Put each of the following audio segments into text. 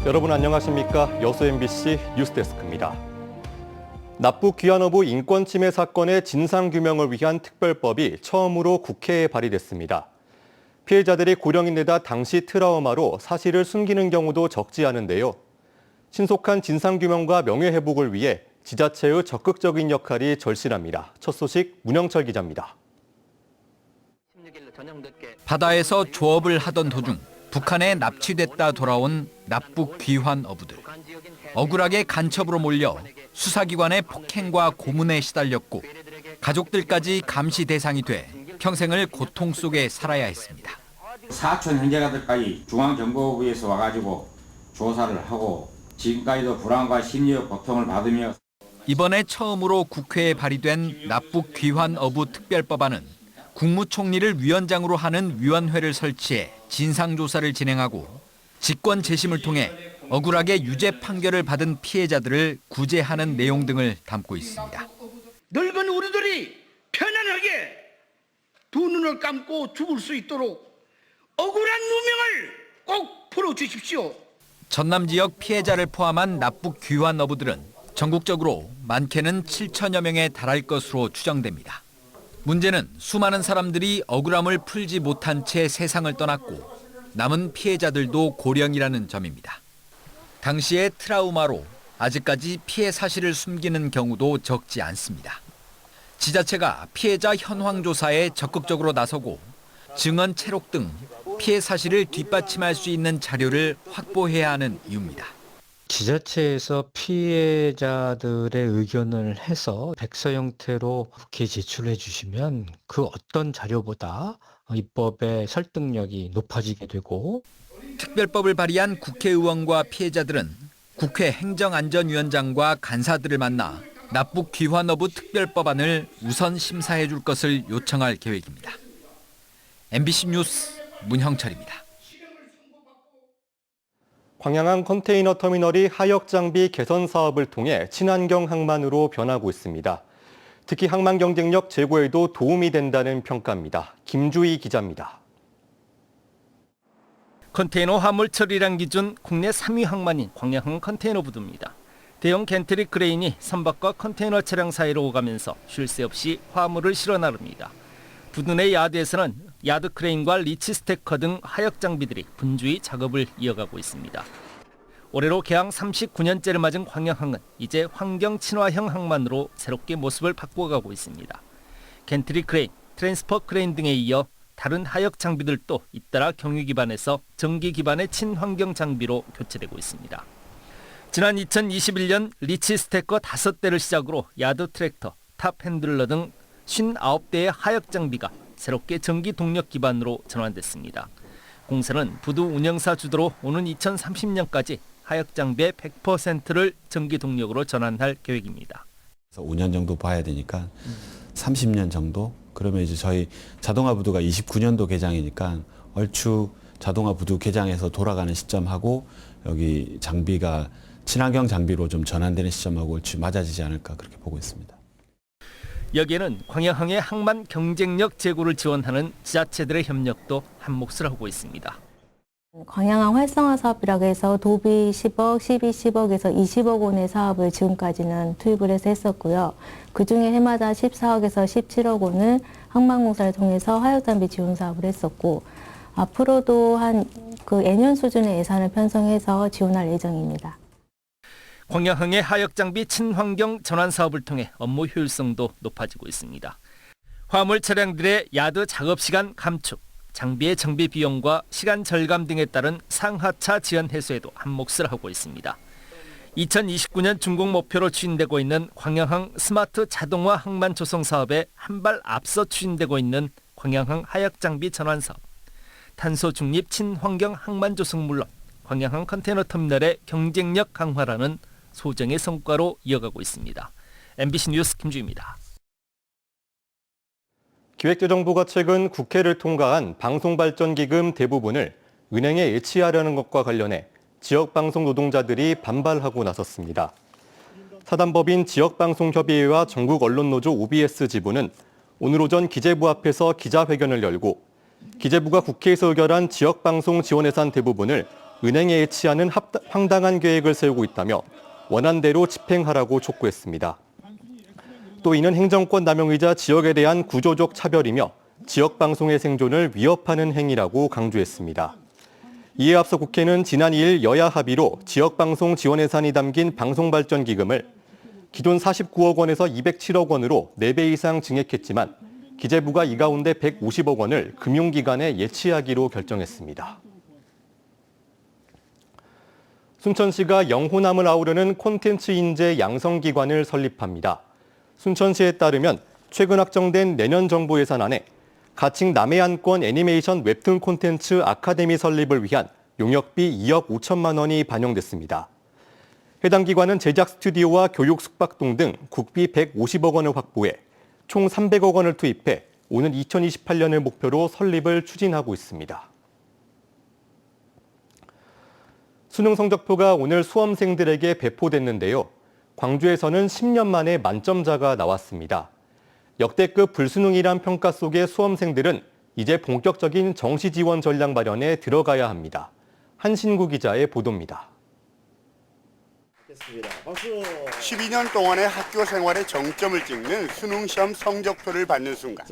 여러분 안녕하십니까? 여수 MBC 뉴스데스크입니다. 납북 귀환어부 인권 침해 사건의 진상규명을 위한 특별법이 처음으로 국회에 발의됐습니다. 피해자들이 고령인데다 당시 트라우마로 사실을 숨기는 경우도 적지 않은데요. 신속한 진상규명과 명예회복을 위해 지자체의 적극적인 역할이 절실합니다. 첫 소식 문영철 기자입니다. 바다에서 조업을 하던 도중 북한에 납치됐다 돌아온 납북 귀환 어부들. 억울하게 간첩으로 몰려 수사기관의 폭행과 고문에 시달렸고 가족들까지 감시 대상이 돼 평생을 고통 속에 살아야 했습니다. 사촌 형제가들까지 중앙정보부에서 와가지고 조사를 하고 지금까지도 불안과 심리적 고통을 받으며 이번에 처음으로 국회에 발의된 납북 귀환 어부 특별법안은 국무총리를 위원장으로 하는 위원회를 설치해 진상조사를 진행하고 직권 재심을 통해 억울하게 유죄 판결을 받은 피해자들을 구제하는 내용 등을 담고 있습니다. 늙은 우리들이 편안하게 두 눈을 감고 죽을 수 있도록 억울한 누명을 꼭 풀어주십시오. 전남 지역 피해자를 포함한 납북 귀환 어부들은 전국적으로 많게는 7천여 명에 달할 것으로 추정됩니다. 문제는 수많은 사람들이 억울함을 풀지 못한 채 세상을 떠났고 남은 피해자들도 고령이라는 점입니다. 당시의 트라우마로 아직까지 피해 사실을 숨기는 경우도 적지 않습니다. 지자체가 피해자 현황 조사에 적극적으로 나서고 증언 채록 등 피해 사실을 뒷받침할 수 있는 자료를 확보해야 하는 이유입니다. 지자체에서 피해자들의 의견을 해서 백서 형태로 국회에 제출해 주시면 그 어떤 자료보다 입법의 설득력이 높아지게 되고 특별법을 발의한 국회의원과 피해자들은 국회 행정안전위원장과 간사들을 만나 납북 귀환 어부 특별법안을 우선 심사해 줄 것을 요청할 계획입니다. MBC 뉴스 문형철입니다. 광양항 컨테이너 터미널이 하역 장비 개선 사업을 통해 친환경 항만으로 변하고 있습니다. 특히 항만 경쟁력 제고에도 도움이 된다는 평가입니다. 김주희 기자입니다. 컨테이너 화물 처리량 기준 국내 3위 항만인 광양항 컨테이너 부두입니다. 대형 겐트리 크레인이 선박과 컨테이너 차량 사이로 오가면서 쉴 새 없이 화물을 실어 나릅니다. 부두 내 야드에서는 야드 크레인과 리치 스태커 등 하역 장비들이 분주히 작업을 이어가고 있습니다. 올해로 개항 39년째를 맞은 광양항은 이제 환경 친화형 항만으로 새롭게 모습을 바꿔가고 있습니다. 겐트리 크레인, 트랜스퍼 크레인 등에 이어 다른 하역 장비들도 잇따라 경유 기반에서 전기 기반의 친환경 장비로 교체되고 있습니다. 지난 2021년 리치 스태커 5대를 시작으로 야드 트랙터, 탑 핸들러 등 59대의 하역 장비가 새롭게 전기 동력 기반으로 전환됐습니다. 공사는 부두 운영사 주도로 오는 2030년까지 하역 장비의 100%를 전기 동력으로 전환할 계획입니다. 5년 정도 봐야 되니까 30년 정도? 그러면 이제 저희 자동화 부두가 29년도 개장이니까 얼추 자동화 부두 개장해서 돌아가는 시점하고 여기 장비가 친환경 장비로 좀 전환되는 시점하고 얼추 맞아지지 않을까 그렇게 보고 있습니다. 여기에는 광양항의 항만 경쟁력 제고를 지원하는 지자체들의 협력도 한몫을 하고 있습니다. 광양항 활성화 사업이라고 해서 도비 10억, 12, 10억에서 20억 원의 사업을 지금까지는 투입을 해서 했었고요. 그중에 해마다 14억에서 17억 원을 항만공사를 통해서 하역장비 지원 사업을 했었고 앞으로도 한 예년 수준의 예산을 편성해서 지원할 예정입니다. 광양항의 하역장비 친환경 전환 사업을 통해 업무 효율성도 높아지고 있습니다. 화물 차량들의 야드 작업시간 감축, 장비의 정비 비용과 시간 절감 등에 따른 상하차 지연 해소에도 한몫을 하고 있습니다. 2029년 준공 목표로 추진되고 있는 광양항 스마트 자동화 항만 조성 사업에 한 발 앞서 추진되고 있는 광양항 하역장비 전환 사업, 탄소 중립 친환경 항만 조성 물론 광양항 컨테이너 터미널의 경쟁력 강화라는 소정의 성과로 이어가고 있습니다. MBC 뉴스 김주희입니다. 기획재정부가 최근 국회를 통과한 방송발전기금 대부분을 은행에 예치하려는 것과 관련해 지역방송 노동자들이 반발하고 나섰습니다. 사단법인 지역방송협의회와 전국언론노조 OBS 지부는 오늘 오전 기재부 앞에서 기자회견을 열고 기재부가 국회에서 의결한 지역방송 지원 예산 대부분을 은행에 예치하는 황당한 계획을 세우고 있다며 원안대로 집행하라고 촉구했습니다. 또 이는 행정권 남용이자 지역에 대한 구조적 차별이며 지역 방송의 생존을 위협하는 행위라고 강조했습니다. 이에 앞서 국회는 지난 2일 여야 합의로 지역방송 지원 예산이 담긴 방송발전기금을 기존 49억 원에서 207억 원으로 4배 이상 증액했지만 기재부가 이 가운데 150억 원을 금융기관에 예치하기로 결정했습니다. 순천시가 영호남을 아우르는 콘텐츠 인재 양성기관을 설립합니다. 순천시에 따르면 최근 확정된 내년 정부 예산안에 가칭 남해안권 애니메이션 웹툰 콘텐츠 아카데미 설립을 위한 용역비 2억 5천만 원이 반영됐습니다. 해당 기관은 제작 스튜디오와 교육 숙박동 등 국비 150억 원을 확보해 총 300억 원을 투입해 오는 2028년을 목표로 설립을 추진하고 있습니다. 수능 성적표가 오늘 수험생들에게 배포됐는데요. 광주에서는 10년 만에 만점자가 나왔습니다. 역대급 불수능이란 평가 속의 수험생들은 이제 본격적인 정시 지원 전략 마련에 들어가야 합니다. 한신구 기자의 보도입니다. 12년 동안의 학교 생활의 정점을 찍는 수능시험 성적표를 받는 순간.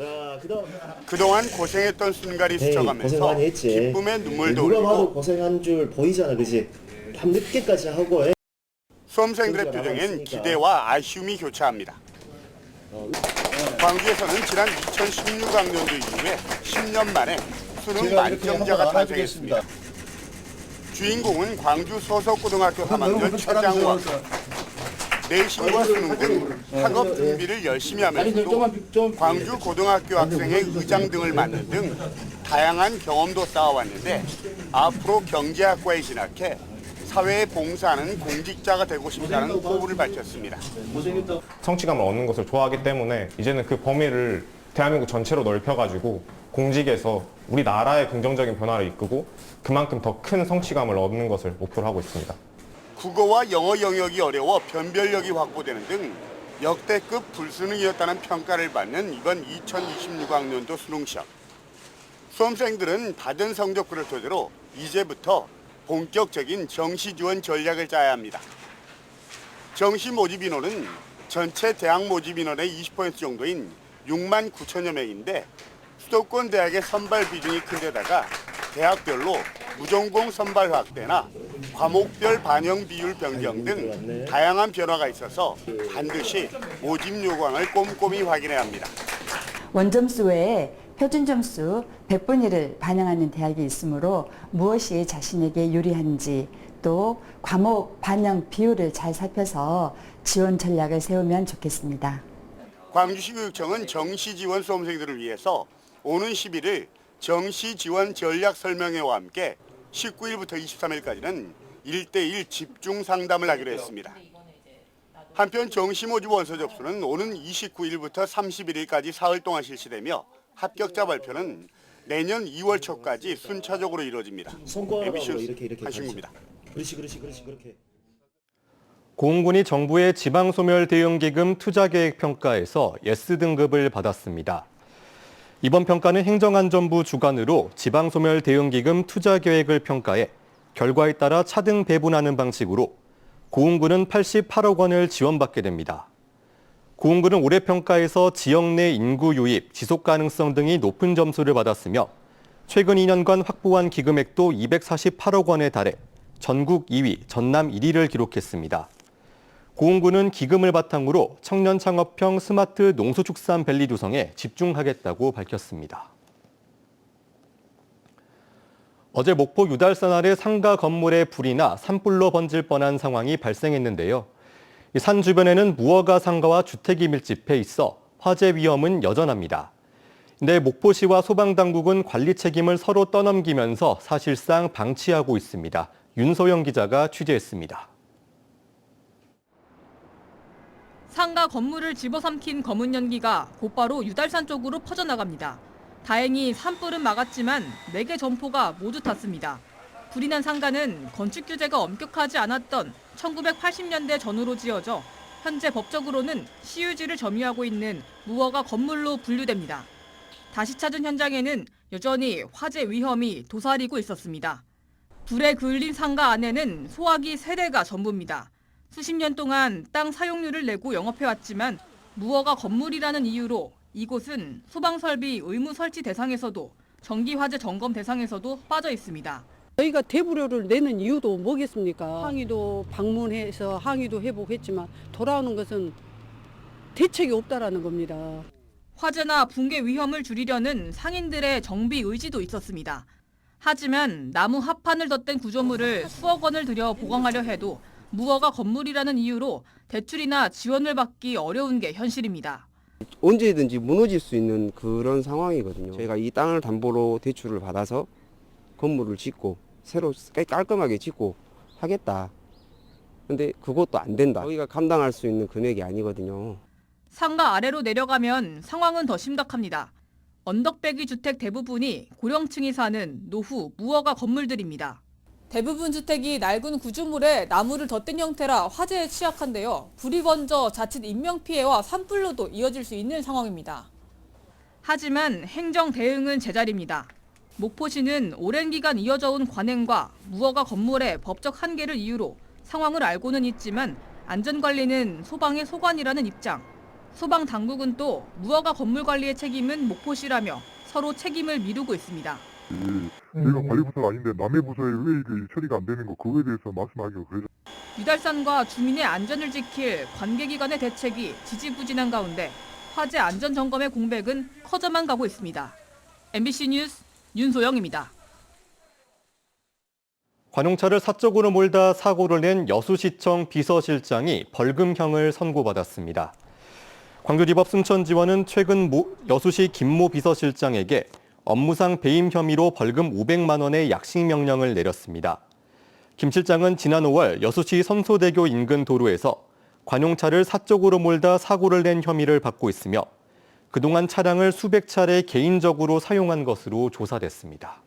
그동안 고생했던 순간이 스쳐가면서 기쁨의 눈물도 누가 봐도 흘리고 고생한 줄 보이잖아, 그지? 밤늦게까지 하고 수험생들의 표정엔 기대와 아쉬움이 교차합니다. 광주에서는 지난 2016학년도 이후에 10년 만에 수능 만점자가 탄생했습니다. 주인공은 광주 소속고등학교 3학년 최장원. 내신과 수능 등 학업 준비를 열심히 하면서도 광주 고등학교 학생의 의장 등을 맡는 등 다양한 경험도 쌓아왔는데 앞으로 경제학과에 진학해 사회에 봉사하는 공직자가 되고 싶다는 포부를 밝혔습니다. 성취감을 얻는 것을 좋아하기 때문에 이제는 그 범위를 대한민국 전체로 넓혀가지고 공직에서 우리나라의 긍정적인 변화를 이끌고 그만큼 더 큰 성취감을 얻는 것을 목표로 하고 있습니다. 국어와 영어 영역이 어려워 변별력이 확보되는 등 역대급 불수능이었다는 평가를 받는 이번 2026학년도 수능시험. 수험생들은 받은 성적표를 토대로 이제부터 본격적인 정시 지원 전략을 짜야 합니다. 정시 모집 인원은 전체 대학 모집 인원의 20% 정도인 6만 9천여 명인데 수도권 대학의 선발 비중이 큰 데다가 대학별로 무전공 선발 확대나 과목별 반영 비율 변경 등 다양한 변화가 있어서 반드시 모집 요강을 꼼꼼히 확인해야 합니다. 원점수 외에 표준 점수 100분의 1을 반영하는 대학이 있으므로 무엇이 자신에게 유리한지 또 과목 반영 비율을 잘 살펴서 지원 전략을 세우면 좋겠습니다. 광주시 교육청은 정시 지원 수험생들을 위해서 오는 11일 정시 지원 전략 설명회와 함께 19일부터 23일까지는 1대1 집중 상담을 하기로 했습니다. 한편 정시 모집 원서 접수는 오는 29일부터 31일까지 사흘 동안 실시되며 합격자 발표는 내년 2월 초까지 순차적으로 이루어집니다. MBC 뉴스 한신구입니다. 그렇게. 고흥군이 정부의 지방소멸 대응기금 투자계획 평가에서 S등급을 받았습니다. 이번 평가는 행정안전부 주관으로 지방소멸 대응기금 투자계획을 평가해 결과에 따라 차등 배분하는 방식으로 고흥군은 88억 원을 지원받게 됩니다. 고흥군은 올해 평가에서 지역 내 인구 유입, 지속 가능성 등이 높은 점수를 받았으며 최근 2년간 확보한 기금액도 248억 원에 달해 전국 2위, 전남 1위를 기록했습니다. 고흥군은 기금을 바탕으로 청년 창업형 스마트 농수축산밸리 조성에 집중하겠다고 밝혔습니다. 어제 목포 유달산 아래 상가 건물에 불이 나 산불로 번질 뻔한 상황이 발생했는데요. 산 주변에는 무허가 상가와 주택이 밀집해 있어 화재 위험은 여전합니다. 근데 목포시와 소방당국은 관리 책임을 서로 떠넘기면서 사실상 방치하고 있습니다. 윤소영 기자가 취재했습니다. 상가 건물을 집어삼킨 검은 연기가 곧바로 유달산 쪽으로 퍼져나갑니다. 다행히 산불은 막았지만 4개 점포가 모두 탔습니다. 불이 난 상가는 건축 규제가 엄격하지 않았던 1980년대 전후로 지어져 현재 법적으로는 시유지를 점유하고 있는 무허가 건물로 분류됩니다. 다시 찾은 현장에는 여전히 화재 위험이 도사리고 있었습니다. 불에 그을린 상가 안에는 소화기 3대가 전부입니다. 수십 년 동안 땅 사용료를 내고 영업해왔지만 무허가 건물이라는 이유로 이곳은 소방설비 의무 설치 대상에서도 전기화재 점검 대상에서도 빠져 있습니다. 저희가 대불료를 내는 이유도 뭐겠습니까? 항의도 방문해서 항의도 해보겠지만 돌아오는 것은 대책이 없다라는 겁니다. 화재나 붕괴 위험을 줄이려는 상인들의 정비 의지도 있었습니다. 하지만 나무 합판을 덧댄 구조물을 수억 원을 들여 보강하려 해도 무허가 건물이라는 이유로 대출이나 지원을 받기 어려운 게 현실입니다. 언제든지 무너질 수 있는 그런 상황이거든요. 저희가 이 땅을 담보로 대출을 받아서 건물을 짓고 새로 깔끔하게 짓고 하겠다. 근데 그것도 안 된다. 저희가 감당할 수 있는 금액이 아니거든요. 상가 아래로 내려가면 상황은 더 심각합니다. 언덕배기 주택 대부분이 고령층이 사는 노후 무허가 건물들입니다. 대부분 주택이 낡은 구조물에 나무를 덧댄 형태라 화재에 취약한데요. 불이 번져 자칫 인명피해와 산불로도 이어질 수 있는 상황입니다. 하지만 행정 대응은 제자리입니다. 목포시는 오랜 기간 이어져 온 관행과 무허가 건물의 법적 한계를 이유로 상황을 알고는 있지만 안전관리는 소방의 소관이라는 입장. 소방당국은 또 무허가 건물 관리의 책임은 목포시라며 서로 책임을 미루고 있습니다. 내가 관리부서가 아닌데 남의 부서에 왜 이게 처리가 안 되는 거 그거에 대해서 말씀하기가 그래요. 유달산과 주민의 안전을 지킬 관계기관의 대책이 지지부진한 가운데 화재 안전점검의 공백은 커져만 가고 있습니다. MBC 뉴스 윤소영입니다. 관용차를 사적으로 몰다 사고를 낸 여수시청 비서실장이 벌금형을 선고받았습니다. 광주지법 순천지원은 최근 여수시 김모 비서실장에게 업무상 배임 혐의로 벌금 500만 원의 약식 명령을 내렸습니다. 김 실장은 지난 5월 여수시 선소대교 인근 도로에서 관용차를 사적으로 몰다 사고를 낸 혐의를 받고 있으며 그동안 차량을 수백 차례 개인적으로 사용한 것으로 조사됐습니다.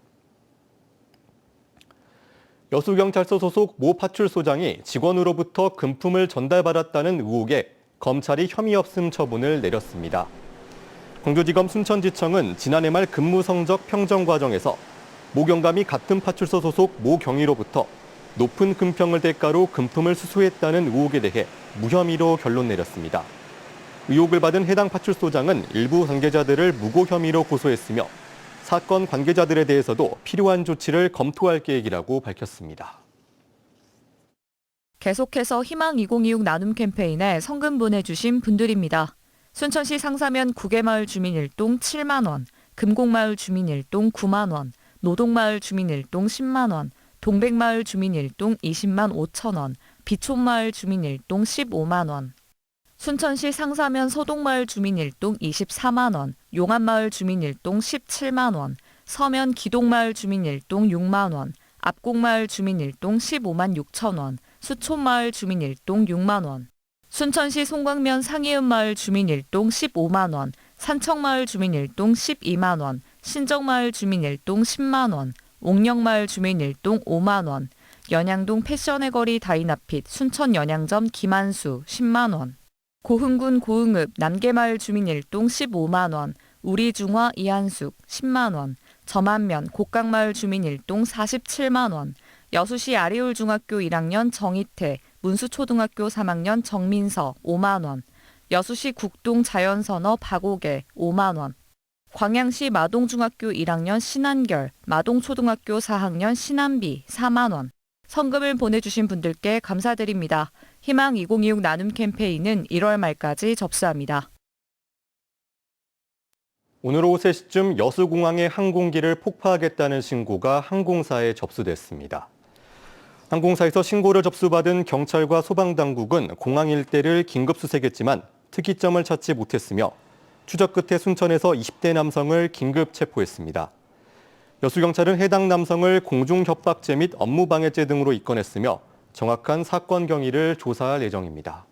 여수경찰서 소속 모 파출소장이 직원으로부터 금품을 전달받았다는 의혹에 검찰이 혐의 없음 처분을 내렸습니다. 광주지검 순천지청은 지난해 말 근무 성적 평정 과정에서 모 경감이 같은 파출소 소속 모 경위로부터 높은 금평을 대가로 금품을 수수했다는 의혹에 대해 무혐의로 결론 내렸습니다. 의혹을 받은 해당 파출소장은 일부 관계자들을 무고 혐의로 고소했으며 사건 관계자들에 대해서도 필요한 조치를 검토할 계획이라고 밝혔습니다. 계속해서 희망 2026 나눔 캠페인에 성금 보내주신 분들입니다. 순천시 상사면 구계마을 주민 1동 7만 원, 금곡마을 주민 1동 9만 원, 노동마을 주민 1동 10만 원, 동백마을 주민 1동 20만 5천 원, 비촌마을 주민 1동 15만 원. 순천시 상사면 서동마을 주민 1동 24만 원, 용안마을 주민 1동 17만 원, 서면 기동마을 주민 1동 6만 원, 압곡마을 주민 1동 15만 6천 원, 수촌마을 주민 1동 6만 원, 순천시 송광면 상이읍마을 주민 1동 15만 원, 산청마을 주민 1동 12만 원, 신정마을 주민 1동 10만 원, 옥령마을 주민 1동 5만 원, 연양동 패션의 거리 다이나핏 순천 연양점 김한수 10만 원, 고흥군 고흥읍 남계마을 주민 1동 15만 원, 우리중화 이한숙 10만 원, 점안면 곡강마을 주민 1동 47만 원, 여수시 아리울중학교 1학년 정희태, 문수초등학교 3학년 정민서 5만 원, 여수시 국동 자연선어 박오계 5만 원, 광양시 마동중학교 1학년 신한결, 마동초등학교 4학년 신한비 4만 원. 성금을 보내주신 분들께 감사드립니다. 희망 2026 나눔 캠페인은 1월 말까지 접수합니다. 오늘 오후 3시쯤 여수공항의 항공기를 폭파하겠다는 신고가 항공사에 접수됐습니다. 항공사에서 신고를 접수받은 경찰과 소방당국은 공항 일대를 긴급 수색했지만 특이점을 찾지 못했으며 추적 끝에 순천에서 20대 남성을 긴급 체포했습니다. 여수경찰은 해당 남성을 공중협박죄 및 업무방해죄 등으로 입건했으며 정확한 사건 경위를 조사할 예정입니다.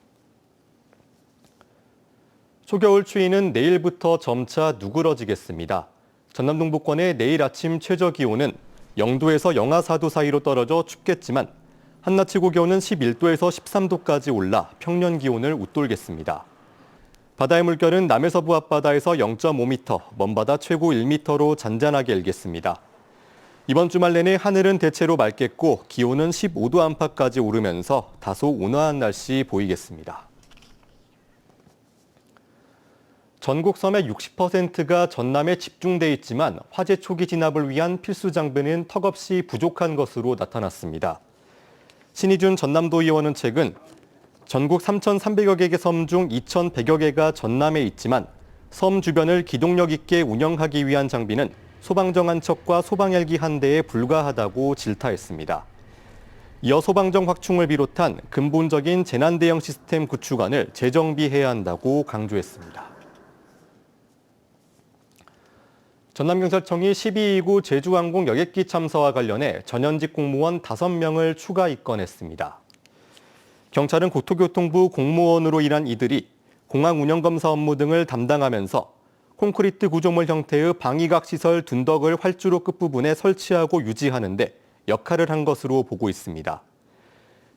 초겨울 추위는 내일부터 점차 누그러지겠습니다. 전남 동부권의 내일 아침 최저기온은 0도에서 영하 4도 사이로 떨어져 춥겠지만 한낮 최고 기온은 11도에서 13도까지 올라 평년 기온을 웃돌겠습니다. 바다의 물결은 남해서부 앞바다에서 0.5m, 먼바다 최고 1m로 잔잔하게 일겠습니다. 이번 주말 내내 하늘은 대체로 맑겠고 기온은 15도 안팎까지 오르면서 다소 온화한 날씨 보이겠습니다. 전국 섬의 60%가 전남에 집중돼 있지만 화재 초기 진압을 위한 필수 장비는 턱없이 부족한 것으로 나타났습니다. 신희준 전남도의원은 최근 전국 3,300여 개의 섬 중 2,100여 개가 전남에 있지만 섬 주변을 기동력 있게 운영하기 위한 장비는 소방정 한 척과 소방헬기 한 대에 불과하다고 질타했습니다. 이어 소방정 확충을 비롯한 근본적인 재난 대응 시스템 구축안을 재정비해야 한다고 강조했습니다. 전남경찰청이 12.29 제주항공 여객기 참사와 관련해 전현직 공무원 5명을 추가 입건했습니다. 경찰은 국토교통부 공무원으로 일한 이들이 공항 운영검사 업무 등을 담당하면서 콘크리트 구조물 형태의 방위각 시설 둔덕을 활주로 끝부분에 설치하고 유지하는 데 역할을 한 것으로 보고 있습니다.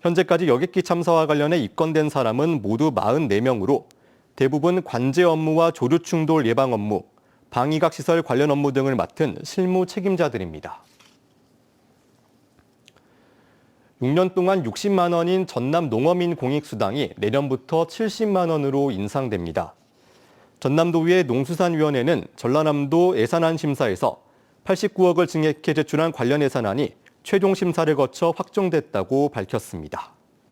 현재까지 여객기 참사와 관련해 입건된 사람은 모두 44명으로 대부분 관제 업무와 조류 충돌 예방 업무, 방위각 시설 관련 업무 등을 맡은 실무 책임자들입니다. 6년 동안 60만 원인 전남 농어민 공익수당이 내년부터 70만 원으로 인상됩니다. 전남도의회 농수산위원회는 전라남도 예산안 심사에서 89억을 증액해 제출한 관련 예산안이 최종 심사를 거쳐 확정됐다고 밝혔습니다.